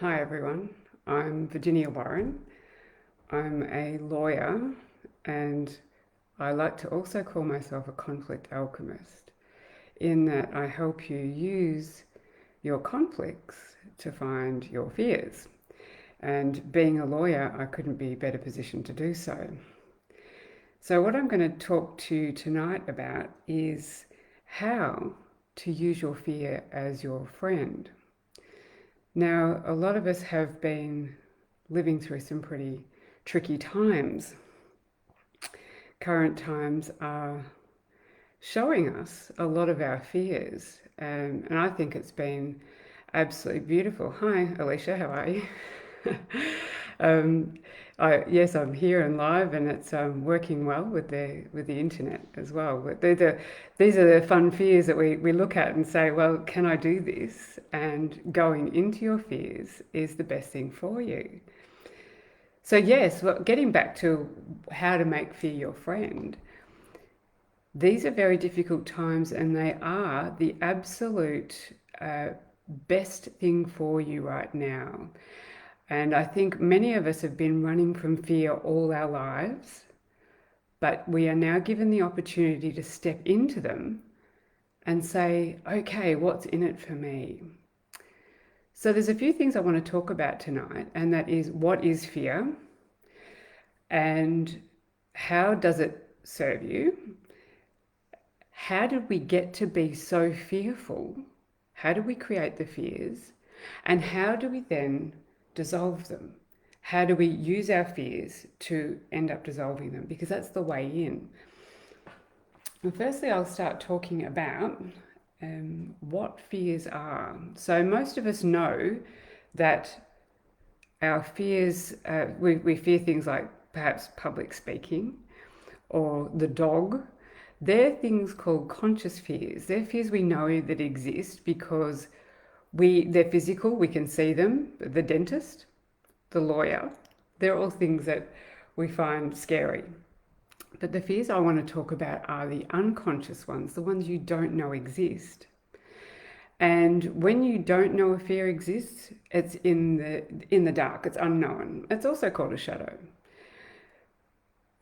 Hi everyone, I'm Virginia Warren. I'm a lawyer and I like to also call myself a conflict alchemist, in that I help you use your conflicts to find your fears. And being a lawyer, I couldn't be better positioned to do so. So, what I'm going to talk to you tonight about is how to use your fear as your friend. Now, a lot of us have been living through some pretty tricky times. Current times are showing us a lot of our fears, and I think it's been absolutely beautiful. Hi, Alicia, how are you? um, yes, I'm here and live, and it's working well with the internet as well. But these are the fun fears that we look at and say, well, can I do this? And going into your fears is the best thing for you. So yes, well, getting back to how to make fear your friend, these are very difficult times, and they are the absolute best thing for you right now. And I think many of us have been running from fear all our lives, but we are now given the opportunity to step into them and say, okay, what's in it for me? So there's a few things I want to talk about tonight, and that is, what is fear and how does it serve you? How did we get to be so fearful? How do we create the fears? And how do we then dissolve them? How do we use our fears to end up dissolving them? Because that's the way in. And firstly, I'll start talking about what fears are. So most of us know that our fears, we fear things like perhaps public speaking or the dog. They're things called conscious fears. They're fears we know that exist because they're physical, we can see them. The dentist, the lawyer, they're all things that we find scary. But the fears I want to talk about are the unconscious ones, the ones you don't know exist. And when you don't know a fear exists, it's in the dark, it's unknown. It's also called a shadow.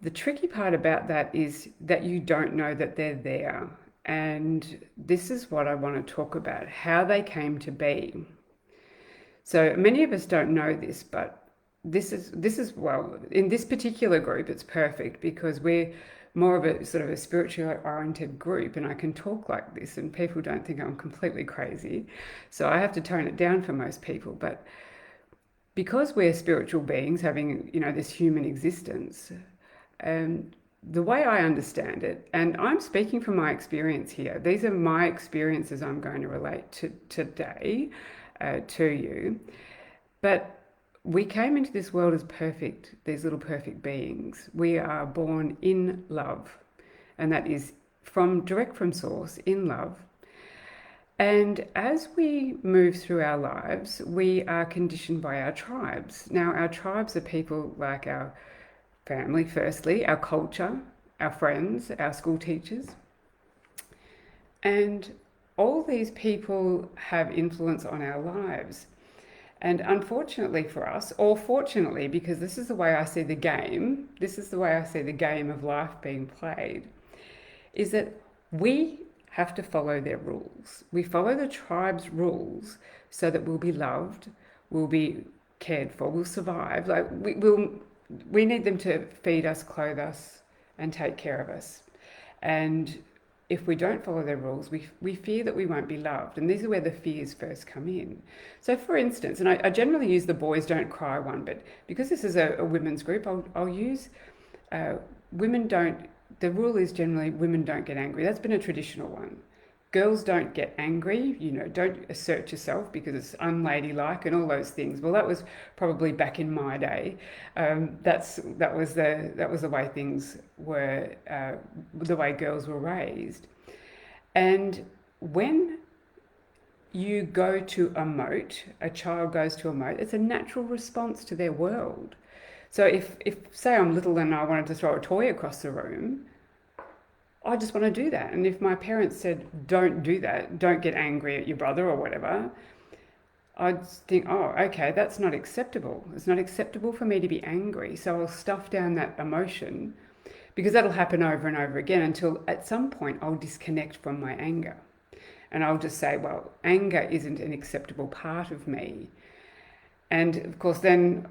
The tricky part about that is that you don't know that they're there. And this is what I want to talk about, how they came to be. So many of us don't know this, but this is well, in this particular group, it's perfect because we're more of a sort of a spiritually oriented group, and I can talk like this, and people don't think I'm completely crazy. So I have to tone it down for most people, but because we're spiritual beings having, this human existence, the way I understand it, and I'm speaking from my experience here, these are my experiences I'm going to relate to today to you. But we came into this world as perfect, these little perfect beings. We are born in love, and that is direct from source, in love. And as we move through our lives, we are conditioned by our tribes. Now, our tribes are people like our family, firstly, our culture, our friends, our school teachers. And all these people have influence on our lives. And unfortunately for us, or fortunately, because this is the way I see the game, this is the way I see the game of life being played, is that we have to follow their rules. We follow the tribe's rules so that we'll be loved, we'll be cared for, we'll survive. Like we need them to feed us, clothe us, and take care of us. And if we don't follow their rules, we fear that we won't be loved. And these are where the fears first come in. So, for instance, and I generally use the boys don't cry one, but because this is a women's group, I'll use women don't, the rule is generally women don't get angry. That's been a traditional one. Girls don't get angry, don't assert yourself because it's unladylike and all those things. Well, that was probably back in my day. That was the way things were, the way girls were raised. And when you go to emote, a child goes to emote, it's a natural response to their world. So if say I'm little and I wanted to throw a toy across the room, I just want to do that. And if my parents said, don't do that, don't get angry at your brother or whatever, I'd think, oh, okay, that's not acceptable. It's not acceptable for me to be angry. So I'll stuff down that emotion because that'll happen over and over again until at some point I'll disconnect from my anger. And I'll just say, well, anger isn't an acceptable part of me. And of course, then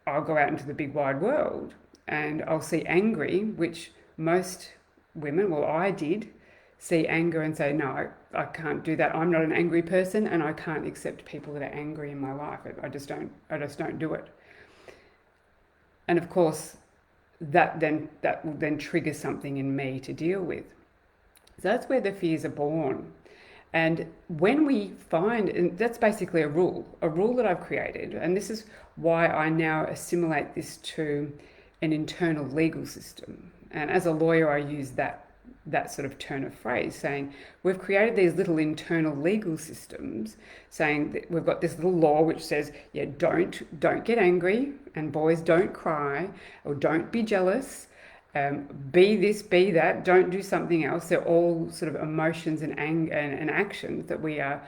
I'll go out into the big wide world and I'll see angry, which most women, well, I did see anger and say, no, I can't do that. I'm not an angry person and I can't accept people that are angry in my life. I just don't do it. And of course, that will then trigger something in me to deal with. So that's where the fears are born. And when we find, and that's basically a rule that I've created, and this is why I now assimilate this to an internal legal system. And as a lawyer, I use that sort of turn of phrase, saying we've created these little internal legal systems, saying that we've got this little law which says, yeah, don't get angry, and boys don't cry, or don't be jealous, be this, be that, don't do something else. They're all sort of emotions and anger and actions that we are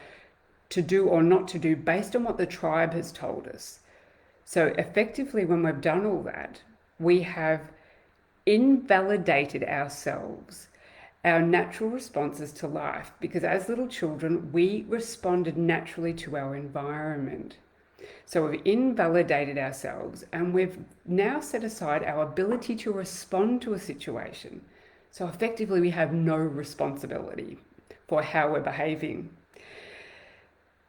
to do or not to do based on what the tribe has told us. So effectively, when we've done all that, we have invalidated ourselves, our natural responses to life, because as little children, we responded naturally to our environment. So we've invalidated ourselves and we've now set aside our ability to respond to a situation. So effectively, we have no responsibility for how we're behaving.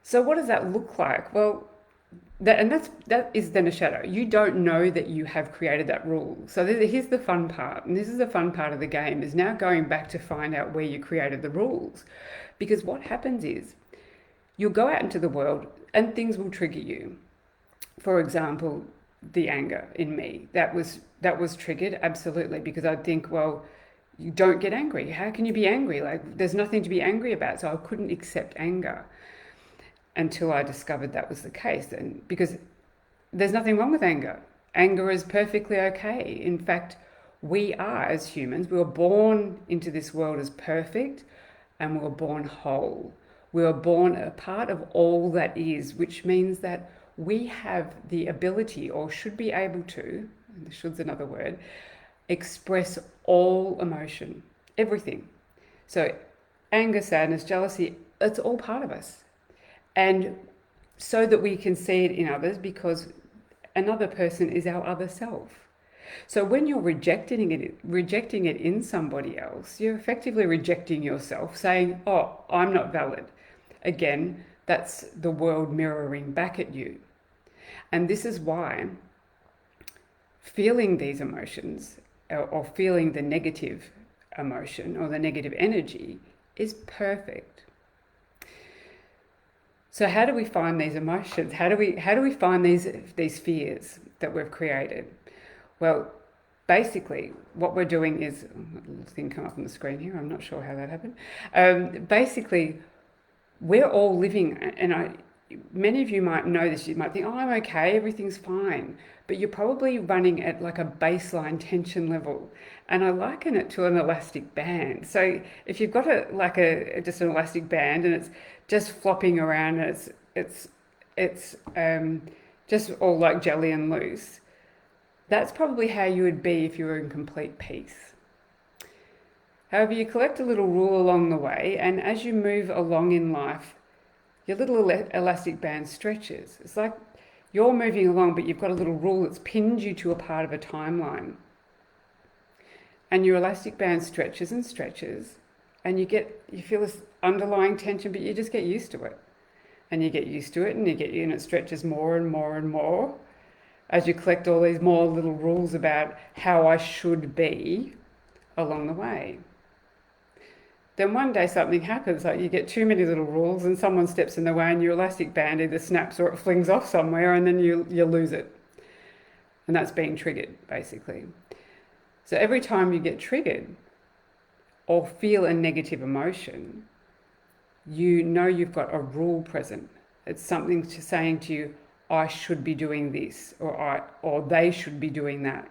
So what does that look like? Well, that is then a shadow. You don't know that you have created that rule. So here's the fun part, and this is the fun part of the game, is now going back to find out where you created the rules. Because what happens is you'll go out into the world and things will trigger you. For example, the anger in me, that was triggered, absolutely, because I'd think, well, you don't get angry. How can you be angry? Like, there's nothing to be angry about. So I couldn't accept anger until I discovered that was the case. And because there's nothing wrong with anger. Anger is perfectly okay. In fact, we are, as humans, we were born into this world as perfect, and we were born whole. We were born a part of all that is, which means that we have the ability, or should be able to, and should's another word, express all emotion, everything. So anger, sadness, jealousy, it's all part of us. And so that we can see it in others, because another person is our other self. So when you're rejecting it in somebody else, you're effectively rejecting yourself, saying, oh, I'm not valid. Again, that's the world mirroring back at you. And this is why feeling these emotions, or feeling the negative emotion or the negative energy, is perfect. So how do we find these emotions? How do we find these fears that we've created? Well, basically, what we're doing is, a little thing come up on the screen here. I'm not sure how that happened. Basically, we're all living, and many of you might know this. You might think, oh, I'm okay, everything's fine, but you're probably running at like a baseline tension level, and I liken it to an elastic band. So if you've got just an elastic band and it's just flopping around and it's just all like jelly and loose, that's probably how you would be if you were in complete peace. However, you collect a little rule along the way, and as you move along in life, your little elastic band stretches. It's like you're moving along, but you've got a little rule that's pinned you to a part of a timeline. And your elastic band stretches and stretches, and you feel this underlying tension, but you just get used to it. And you get used to it, and it stretches more and more and more as you collect all these more little rules about how I should be along the way. Then one day something happens, like you get too many little rules and someone steps in the way and your elastic band either snaps or it flings off somewhere, and then you lose it. And that's being triggered, basically. So every time you get triggered or feel a negative emotion, you know you've got a rule present. It's something saying to you, I should be doing this, or they should be doing that.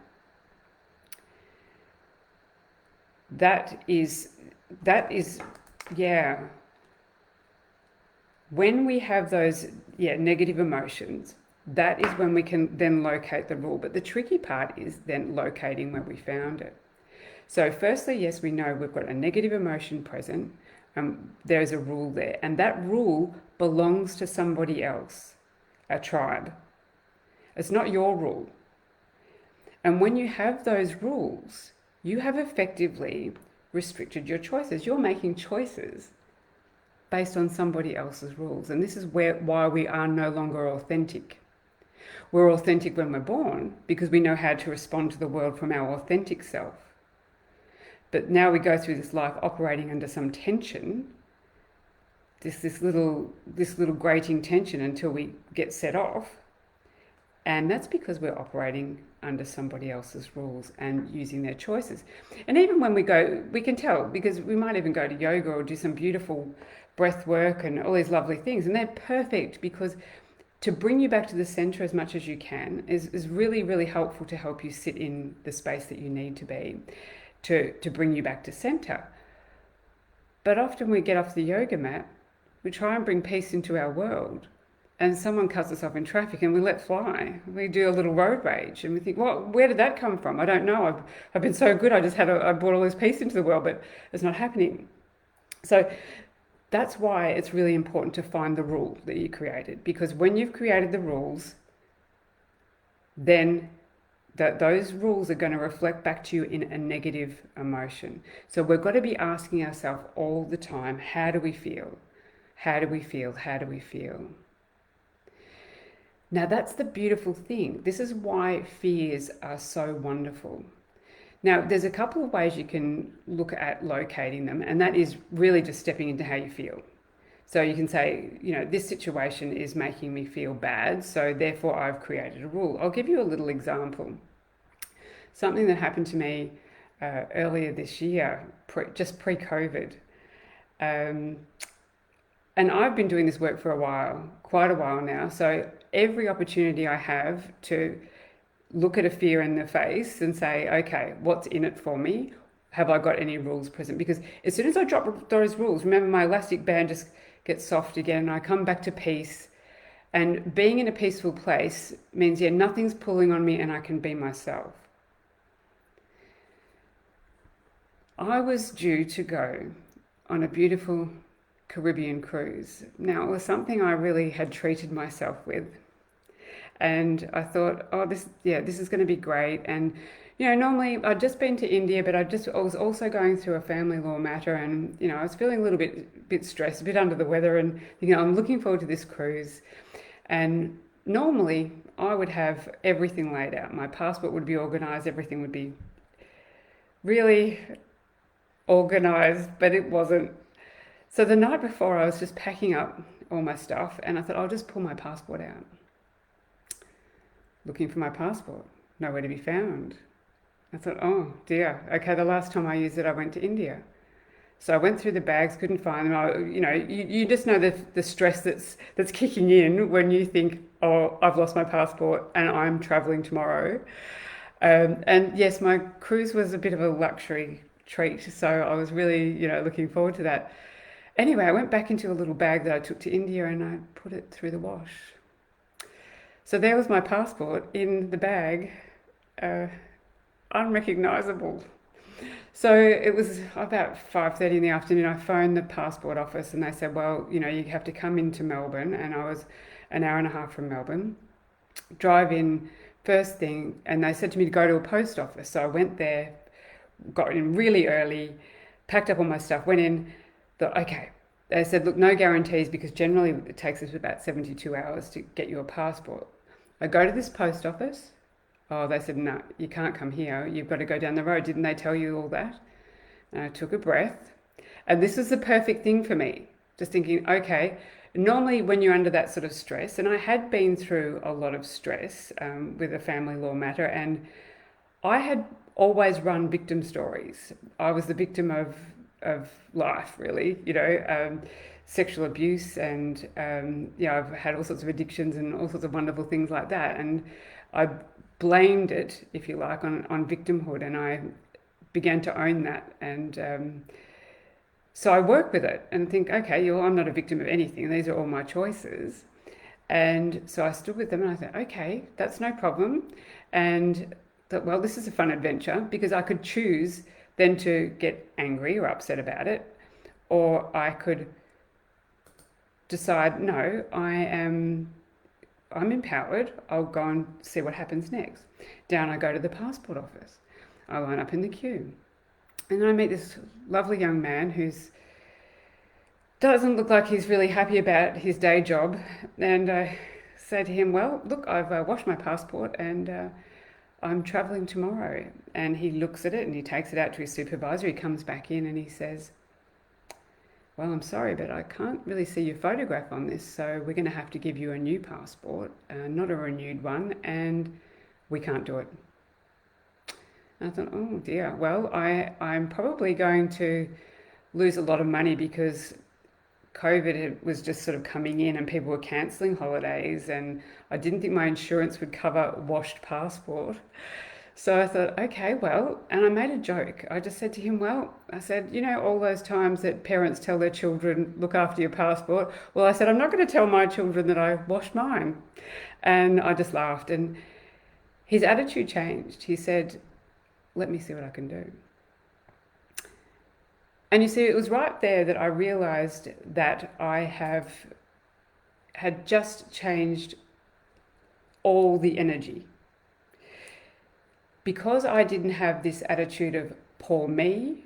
That is, yeah. When we have those, negative emotions, that is when we can then locate the rule. But the tricky part is then locating where we found it. So firstly, yes, we know we've got a negative emotion present. There's a rule there, and that rule belongs to somebody else, a tribe. It's not your rule. And when you have those rules, you have effectively restricted your choices. You're making choices based on somebody else's rules. And this is why we are no longer authentic. We're authentic when we're born because we know how to respond to the world from our authentic self. But now we go through this life operating under some tension, this little grating tension until we get set off. And that's because we're operating under somebody else's rules and using their choices. And even when we go, we can tell, because we might even go to yoga or do some beautiful breath work and all these lovely things. And they're perfect because to bring you back to the center as much as you can is really, really helpful to help you sit in the space that you need to be to bring you back to center. But often we get off the yoga mat, we try and bring peace into our world, and someone cuts us off in traffic and we let fly. We do a little road rage and we think, well, where did that come from? I don't know. I've been so good. I brought all this peace into the world, but it's not happening. So that's why it's really important to find the rule that you created, because when you've created the rules, then those rules are going to reflect back to you in a negative emotion. So we've got to be asking ourselves all the time, how do we feel? How do we feel? How do we feel? Now that's the beautiful thing. This is why fears are so wonderful. Now there's a couple of ways you can look at locating them, and that is really just stepping into how you feel. So you can say, this situation is making me feel bad, so therefore I've created a rule. I'll give you a little example. Something that happened to me earlier this year, just pre-COVID. And I've been doing this work for quite a while now. So every opportunity I have to look at a fear in the face and say, okay, what's in it for me? Have I got any rules present? Because as soon as I drop those rules, remember my elastic band just gets soft again and I come back to peace. And being in a peaceful place means, nothing's pulling on me and I can be myself. I was due to go on a beautiful Caribbean cruise. Now, it was something I really had treated myself with. And I thought, this is going to be great. And, normally I'd just been to India, but I was also going through a family law matter and, I was feeling a little bit stressed, a bit under the weather and, I'm looking forward to this cruise. And normally I would have everything laid out. My passport would be organized, everything would be really organized, but it wasn't. So the night before I was just packing up all my stuff and I thought, I'll just pull my passport out. Looking for my passport, nowhere to be found. I thought, oh dear, okay, the last time I used it, I went to India. So I went through the bags, couldn't find them. You just know the stress that's kicking in when you think, oh, I've lost my passport and I'm traveling tomorrow. And yes, my cruise was a bit of a luxury treat, so I was really, looking forward to that. Anyway, I went back into a little bag that I took to India and I put it through the wash. So there was my passport in the bag, unrecognizable. So it was about 5:30 in the afternoon. I phoned the passport office and they said, well, you have to come into Melbourne. And I was an hour and a half from Melbourne, drive in first thing. And they said to me to go to a post office. So I went there, got in really early, packed up all my stuff, went in, thought, okay. They said, look, no guarantees because generally it takes us about 72 hours to get you a passport. I go to this post office. Oh, they said, no, you can't come here. You've got to go down the road. Didn't they tell you all that? And I took a breath. And this was the perfect thing for me. Just thinking, okay, normally when you're under that sort of stress, and I had been through a lot of stress with a family law matter, and I had always run victim stories. I was the victim of life, really, sexual abuse and, I've had all sorts of addictions and all sorts of wonderful things like that. And I blamed it, if you like, on victimhood, and I began to own that. And so I work with it and think, okay, I'm not a victim of anything. These are all my choices. And so I stood with them and I thought, okay, that's no problem. And thought, well, this is a fun adventure, because I could choose then to get angry or upset about it, or I could decide, no, I'm empowered. I'll go and see what happens next. Down I go to the passport office. I line up in the queue. And then I meet this lovely young man who's doesn't look like he's really happy about his day job. And I say to him, well, look, I've washed my passport and I'm travelling tomorrow. And he looks at it and he takes it out to his supervisor. He comes back in and he says, well, I'm sorry, but I can't really see your photograph on this, so we're going to have to give you a new passport, not a renewed one, and we can't do it. And I thought, oh dear, well, I'm probably going to lose a lot of money, because COVID was just sort of coming in and people were cancelling holidays, and I didn't think my insurance would cover washed passport. So I thought, okay, well, and I made a joke. I just said to him, well, I said, you know, all those times that parents tell their children, look after your passport. Well, I said, I'm not going to tell my children that I washed mine. And I just laughed. And his attitude changed. He said, let me see what I can do. And you see, it was right there that I realized that I had just changed all the energy. Because I didn't have this attitude of, poor me,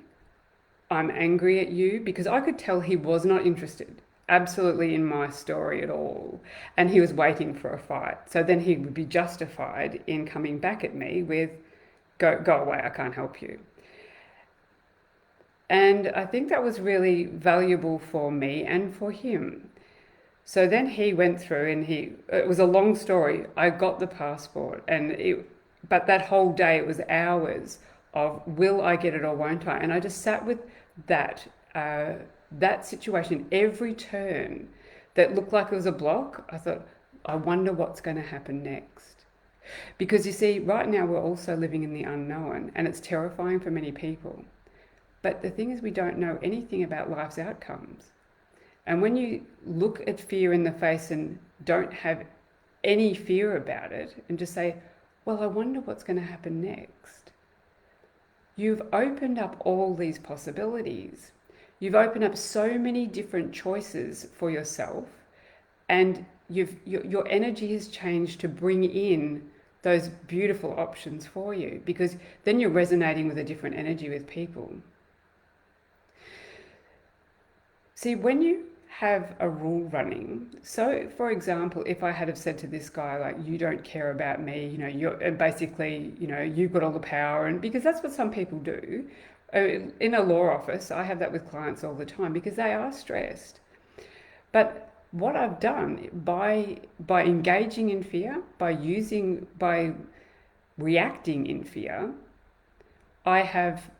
I'm angry at you, because I could tell he was not interested absolutely in my story at all. And he was waiting for a fight. So then he would be justified in coming back at me with, go away, I can't help you. And I think that was really valuable for me and for him. So then he went through and it was a long story. I got the passport but that whole day, it was hours of, will I get it or won't I? And I just sat with that situation, every turn that looked like it was a block. I thought, I wonder what's going to happen next. Because you see, right now we're also living in the unknown, and it's terrifying for many people. But the thing is, we don't know anything about life's outcomes. And when you look at fear in the face and don't have any fear about it, and just say, well, I wonder what's going to happen next. You've opened up all these possibilities. You've opened up so many different choices for yourself, and your energy has changed to bring in those beautiful options for you, because then you're resonating with a different energy with people. See, when you have a rule running, so for example, if I had have said to this guy, like, you don't care about me, you know, you've got all the power, and because that's what some people do. In a law office, I have that with clients all the time, because they are stressed. But what I've done by engaging in fear, by reacting in fear, I have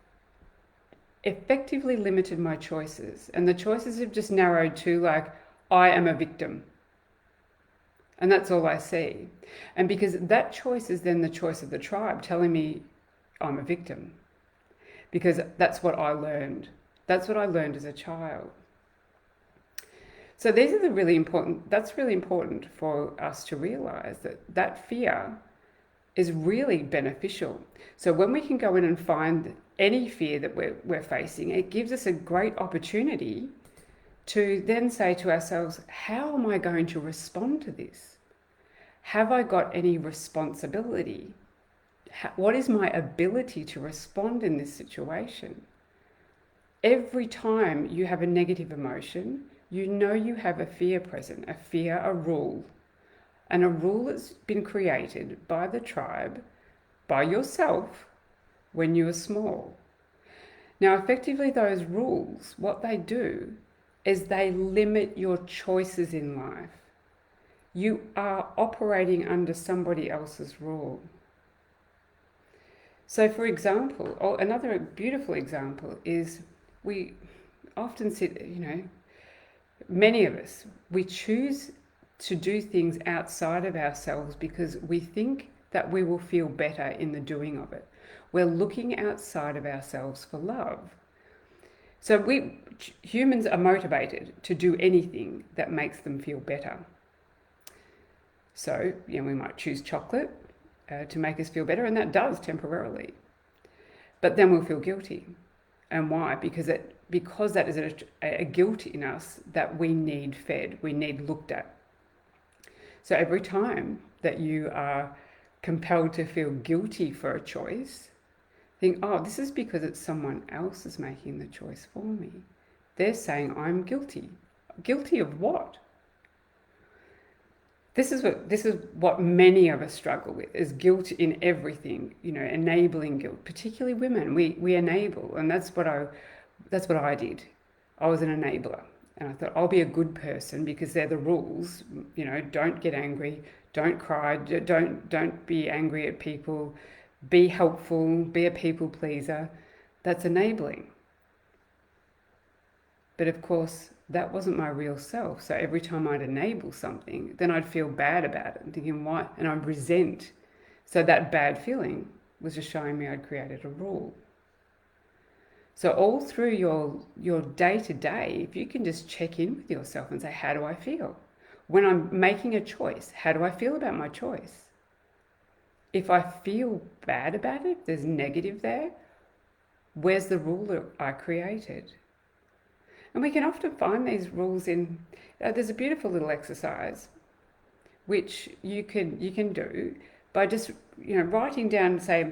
effectively limited my choices, and the choices have just narrowed to, like, I am a victim, and that's all I see. And because that choice is then the choice of the tribe telling me I'm a victim, because that's what I learned as a child. So these are that's really important for us to realize, that fear is really beneficial. So when we can go in and find any fear that we're facing, it gives us a great opportunity to then say to ourselves, how am I going to respond to this? Have I got any responsibility? What is my ability to respond in this situation? Every time you have a negative emotion, you know you have a fear present, a rule. And a rule that's been created by the tribe, by yourself, when you were small. Now, effectively, those rules, what they do is they limit your choices in life. You are operating under somebody else's rule. So, for example, or another beautiful example is, we often many of us, we choose to do things outside of ourselves because we think that we will feel better in the doing of it. We're looking outside of ourselves for love. So humans are motivated to do anything that makes them feel better. So, we might choose chocolate to make us feel better, and that does temporarily. But then we'll feel guilty. And why? Because that is a guilt in us that we need fed, we need looked at. So every time that you are compelled to feel guilty for a choice, think, oh, this is because it's someone else is making the choice for me. They're saying I'm guilty. Guilty of what? This is what many of us struggle with, is guilt in everything, enabling guilt, particularly women. We enable, and that's what I did. I was an enabler, and I thought I'll be a good person because they're the rules. Don't get angry, don't cry, don't be angry at people, be helpful, be a people pleaser. That's enabling. But of course, that wasn't my real self. So every time I'd enable something, then I'd feel bad about it and thinking, why? And I'd resent. So that bad feeling was just showing me I'd created a rule. So all through your day-to-day, if you can just check in with yourself and say, how do I feel? When I'm making a choice, how do I feel about my choice? If I feel bad about it, there's negative there, where's the rule that I created? And we can often find these rules in, there's a beautiful little exercise which you can do by just writing down, say,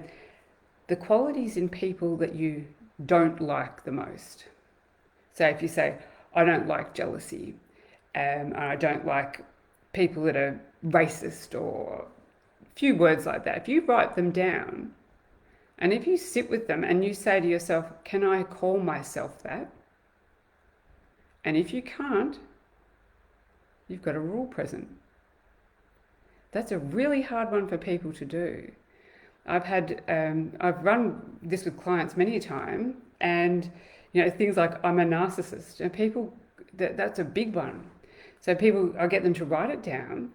the qualities in people that you don't like the most. So if you say, I don't like jealousy, I don't like people that are racist, or a few words like that. If you write them down, and if you sit with them and you say to yourself, can I call myself that? And if you can't, you've got a rule present. That's a really hard one for people to do. I've run this with clients many a time, and things like I'm a narcissist, and people, that's a big one. So I get them to write it down,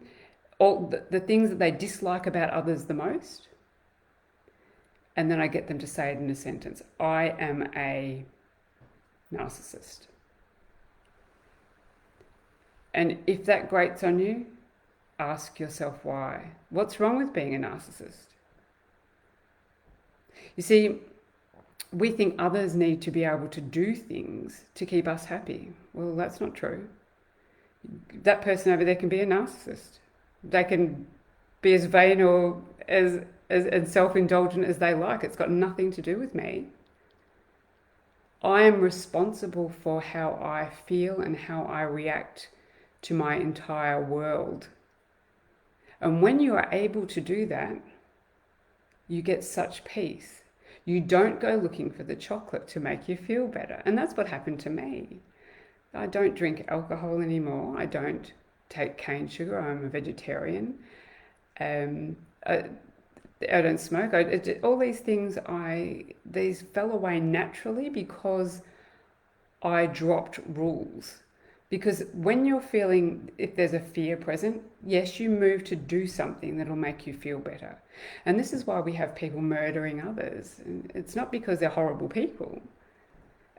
all the things that they dislike about others the most, and then I get them to say it in a sentence. I am a narcissist. And if that grates on you, ask yourself why. What's wrong with being a narcissist? You see, we think others need to be able to do things to keep us happy. Well, that's not true. That person over there can be a narcissist. They can be as vain or as self-indulgent as they like. It's got nothing to do with me. I am responsible for how I feel and how I react to my entire world. And when you are able to do that, you get such peace. You don't go looking for the chocolate to make you feel better. And that's what happened to me. I don't drink alcohol anymore. I don't take cane sugar. I'm a vegetarian. I don't smoke. All these things, these fell away naturally because I dropped rules. Because when you're feeling, if there's a fear present, yes, you move to do something that'll make you feel better. And this is why we have people murdering others. And it's not because they're horrible people.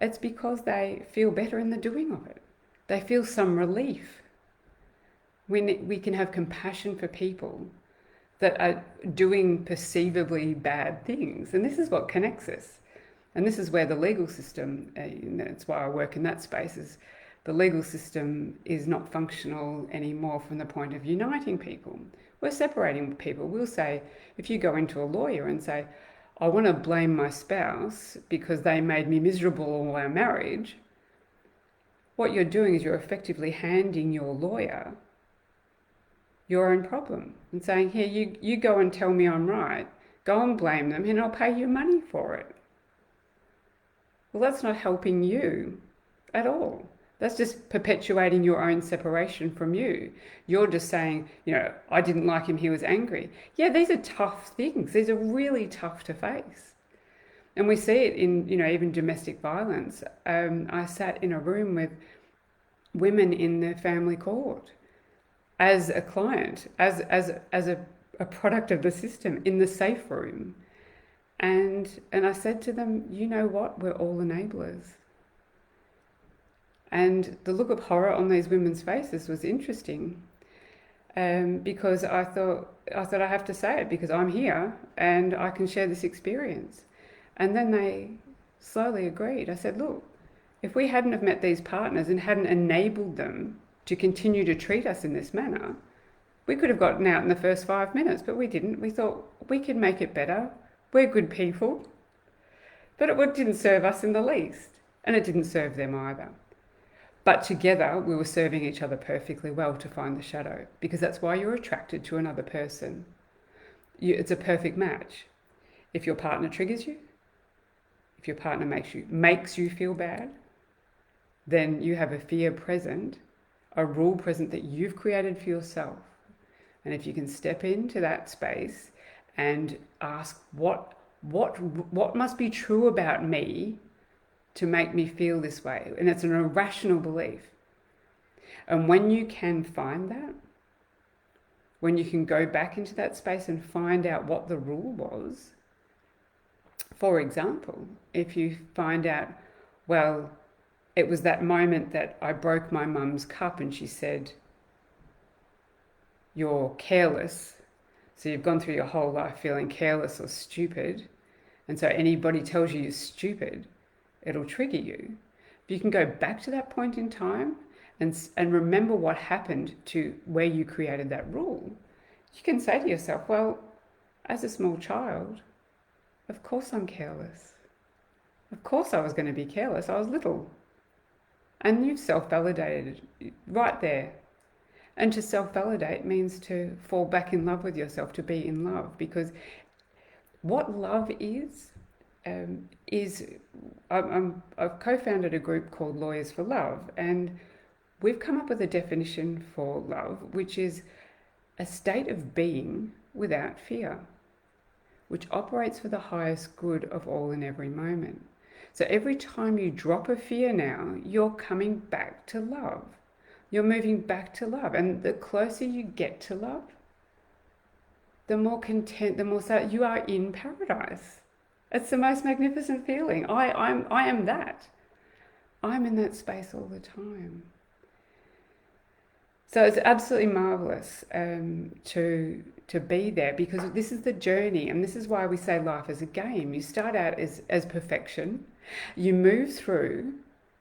It's because they feel better in the doing of it. They feel some relief. We can have compassion for people that are doing perceivably bad things. And this is what connects us. And this is where the legal system, that's why I work in that space, is the legal system is not functional anymore from the point of uniting people. We're separating people. We'll say, if you go into a lawyer and say, I want to blame my spouse because they made me miserable all our marriage, what you're doing is you're effectively handing your lawyer your own problem and saying, here, you go and tell me I'm right. Go and blame them and I'll pay you money for it. Well, that's not helping you at all. That's just perpetuating your own separation from you. You're just saying, I didn't like him, he was angry. Yeah, these are tough things. These are really tough to face. And we see it in, even domestic violence. I sat in a room with women in the family court as a client, as a product of the system in the safe room. And I said to them, you know what? We're all enablers. And the look of horror on these women's faces was interesting. because I have to say it because I'm here and I can share this experience. And then they slowly agreed. I said, look, if we hadn't have met these partners and hadn't enabled them to continue to treat us in this manner, we could have gotten out in the first 5 minutes, but we didn't. We thought we could make it better. We're good people. But it didn't serve us in the least, and it didn't serve them either. But together, we were serving each other perfectly well to find the shadow, because that's why you're attracted to another person. It's a perfect match. If your partner triggers you, if your partner makes you feel bad, then you have a fear present, a rule present that you've created for yourself. And if you can step into that space and ask what must be true about me to make me feel this way, and it's an irrational belief. And when you can find that, when you can go back into that space and find out what the rule was, for example, if you find out, well, it was that moment that I broke my mum's cup and she said, you're careless. So you've gone through your whole life feeling careless or stupid. And so anybody tells you you're stupid, it'll trigger you. But you can go back to that point in time and remember what happened to where you created that rule. You can say to yourself, well, as a small child, of course I'm careless. Of course I was going to be careless. I was little. And you've self-validated right there. And to self-validate means to fall back in love with yourself, to be in love. Because what love is I've co-founded a group called Lawyers for Love, and we've come up with a definition for love, which is a state of being without fear, which operates for the highest good of all in every moment. So every time you drop a fear now, you're coming back to love. You're moving back to love. And the closer you get to love, the more content, the more so you are in paradise. It's the most magnificent feeling. I am that. I'm in that space all the time. So it's absolutely marvelous to be there, because this is the journey, and this is why we say life is a game. You start out as perfection, you move through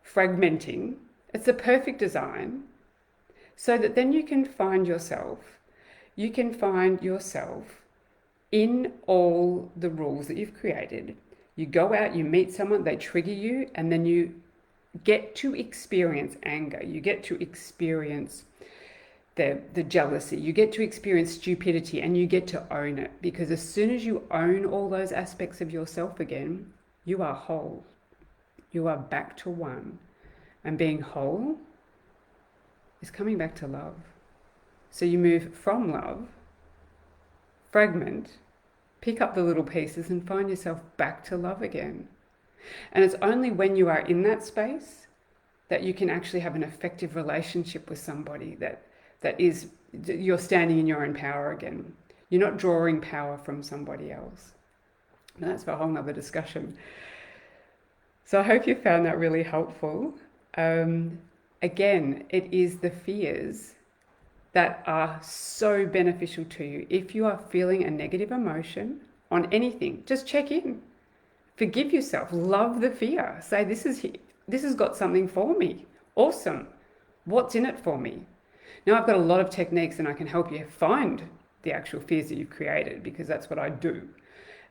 fragmenting. It's a perfect design, so that then you can find yourself. You can find yourself in all the rules that you've created. You go out, you meet someone, they trigger you, and then you get to experience anger. You get to experience the jealousy. You get to experience stupidity, and you get to own it. Because as soon as you own all those aspects of yourself again, you are whole. You are back to one. And being whole is coming back to love. So you move from love, fragment, pick up the little pieces and find yourself back to love again. And it's only when you are in that space that you can actually have an effective relationship with somebody that is, you're standing in your own power again. You're not drawing power from somebody else. And that's for a whole nother discussion. So I hope you found that really helpful. Again, it is the fears that are so beneficial to you. If you are feeling a negative emotion on anything, just check in. Forgive yourself. Love the fear. Say, this has got something for me. Awesome. What's in it for me? Now, I've got a lot of techniques and I can help you find the actual fears that you've created, because that's what I do.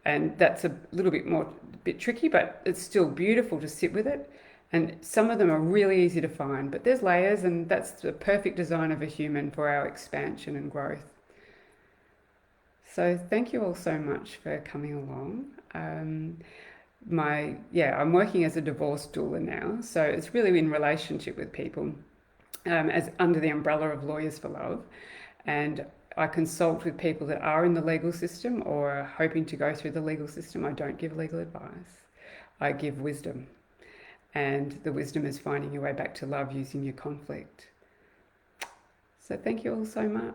And that's a bit tricky, but it's still beautiful to sit with it. And some of them are really easy to find, but there's layers, and that's the perfect design of a human for our expansion and growth. So thank you all so much for coming along. I'm working as a divorce doula now, so it's really in relationship with people as under the umbrella of Lawyers for Love. And I consult with people that are in the legal system or are hoping to go through the legal system. I don't give legal advice. I give wisdom. And the wisdom is finding your way back to love using your conflict. So thank you all so much.